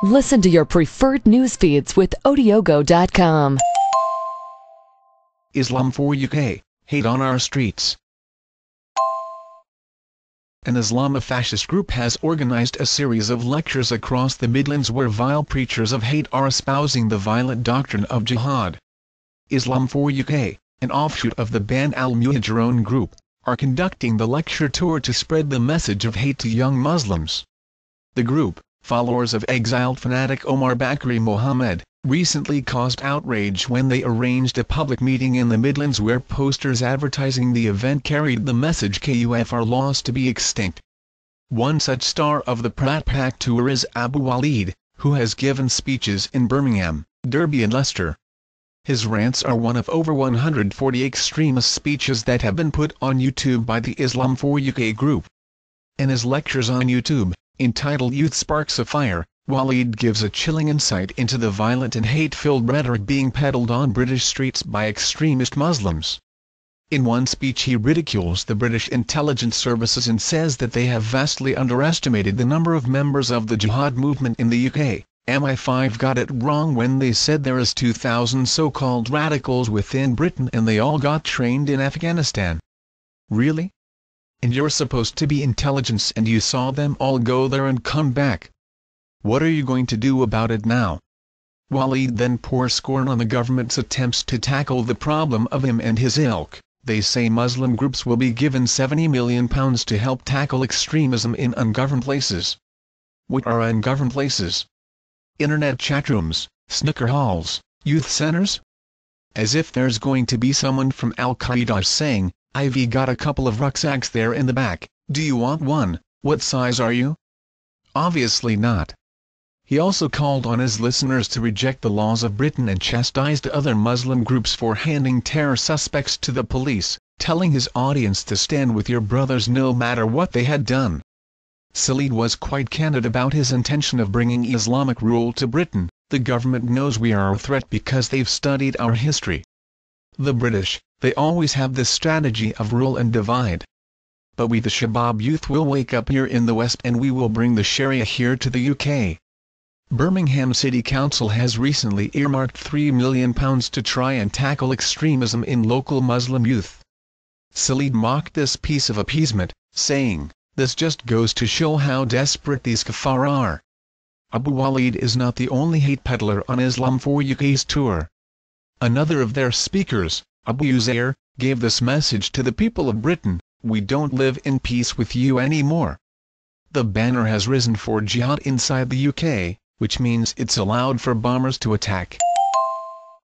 Listen to your preferred news feeds with odiogo.com. Islam4UK, hate on our streets. An Islamofascist group has organized a series of lectures across the Midlands where vile preachers of hate are espousing the violent doctrine of jihad. Islam4UK, an offshoot of the banned Muhajiroun group, are conducting the lecture tour to spread the message of hate to young Muslims. The group, followers of exiled fanatic Omar Bakri Mohammed, recently caused outrage when they arranged a public meeting in the Midlands where posters advertising the event carried the message Kufr Laws to be extinct. One such star of the Prat Pack tour is Abu Waleed, who has given speeches in Birmingham, Derby and Leicester. His rants are one of over 140 extremist speeches that have been put on YouTube by the Islam4UK group. In his lectures on YouTube, entitled Youth Sparks of Fire, Waleed gives a chilling insight into the violent and hate-filled rhetoric being peddled on British streets by extremist Muslims. In one speech he ridicules the British intelligence services and says that they have vastly underestimated the number of members of the jihad movement in the UK. MI5 got it wrong when they said there is 2,000 so-called radicals within Britain and they all got trained in Afghanistan. Really? And you're supposed to be intelligence and you saw them all go there and come back. What are you going to do about it now? Waleed then pours scorn on the government's attempts to tackle the problem of him and his ilk. They say Muslim groups will be given £70 million to help tackle extremism in ungoverned places. What are ungoverned places? Internet chatrooms, snooker halls, youth centers? As if there's going to be someone from Al-Qaeda saying, "I've got a couple of rucksacks there in the back, do you want one, what size are you?" Obviously not. He also called on his listeners to reject the laws of Britain and chastised other Muslim groups for handing terror suspects to the police, telling his audience to stand with your brothers no matter what they had done. Waleed was quite candid about his intention of bringing Islamic rule to Britain. The government knows we are a threat because they've studied our history. The British, they always have this strategy of rule and divide. But we the Shabab youth will wake up here in the West and we will bring the Sharia here to the UK. Birmingham City Council has recently earmarked £3 million to try and tackle extremism in local Muslim youth. Waleed mocked this piece of appeasement, saying, "This just goes to show how desperate these kuffar are." Abu Waleed is not the only hate peddler on Islam4UK's tour. Another of their speakers, Abu Waleed, gave this message to the people of Britain: "We don't live in peace with you anymore." The banner has risen for jihad inside the UK, which means it's allowed for bombers to attack